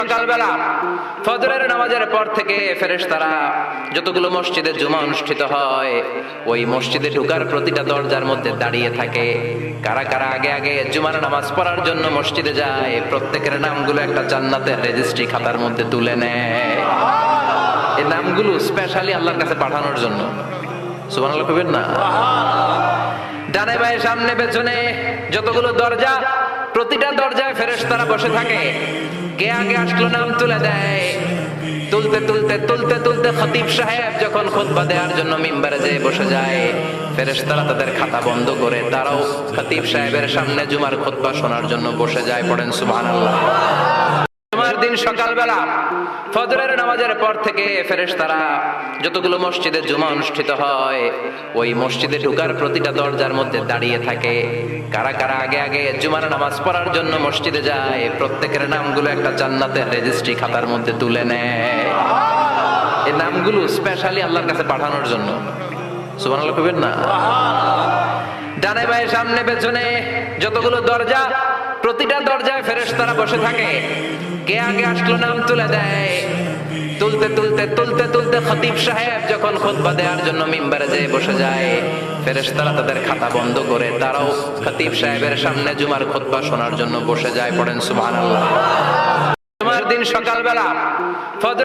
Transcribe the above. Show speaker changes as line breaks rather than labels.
সকালবেলা ফজরের নামাজের পর থেকে ফেরেশতারা যতগুলো মসজিদে জুমা অনুষ্ঠিত হয় ওই মসজিদে ঢোকার প্রতিটা দরজার মধ্যে দাঁড়িয়ে থাকে। কারা কারা আগে আগে জুমার নামাজ পড়ার জন্য মসজিদে যায়, প্রত্যেকের নামগুলো একটা জান্নাতের রেজিস্ট্রি খাতার মধ্যে তুলে নেয়। এই নামগুলো স্পেশালি আল্লাহর কাছে পাঠানোর জন্য। সুবহানাল্লাহ কইবেন না? ডানে বাঁয়ে সামনে পেছনে যতগুলো দরজা, প্রতিটা দরজায় ফেরেশতারা বসে থাকে। কে আগে আসলো নাম তুলে দেয়। তুলতে তুলতে তুলতে তুলতে খতিব সাহেব যখন খুতবা দেওয়ার জন্য মিম্বারে যেয়ে বসে যায়, ফেরেশতারা তাদের খাতা বন্ধ করে তারাও খতিব সাহেবের সামনে জুমার খুতবা শোনার জন্য বসে যায়। পড়েন সুবহানাল্লাহ। জুমার দিন সকালবেলা ফজরের নামাজের পর থেকে ফেরেশতারা যতগুলো মসজিদে জুমা অনুষ্ঠিত হয় ওই মসজিদে ঢোকার প্রতিটা দরজার মধ্যে দাঁড়িয়ে থাকে। কারা কারা আগে আগে জুমার নামাজ পড়ার জন্য মসজিদে যায়, প্রত্যেকের নামগুলো একটা জান্নাতের রেজিস্ট্রি খাতার মধ্যে তুলে নেয়। এই নামগুলো স্পেশালি আল্লাহর কাছে পাঠানোর জন্য। সুবহানাল্লাহ কইবেন না? ডানে বাঁয়ে সামনে পেছনে যতগুলো দরজা, প্রতিটা দরজায় ফেরেশতারা বসে থাকে। কে আগে আসলো নাম তুলে দেয়। তুলতে তুলতে তুলতে তুলতে খতিব সাহেব যখন খুতবা দেওয়ার জন্য মিম্বারে যেয়ে বসে যায়, ফেরেশতারা তাদের খাতা বন্ধ করে তারাও খতিব সাহেবের সামনে জুমার খুতবা শোনার জন্য বসে যায়। পড়েন সুবহানাল্লাহ। জুমার দিন সকালবেলা ফজর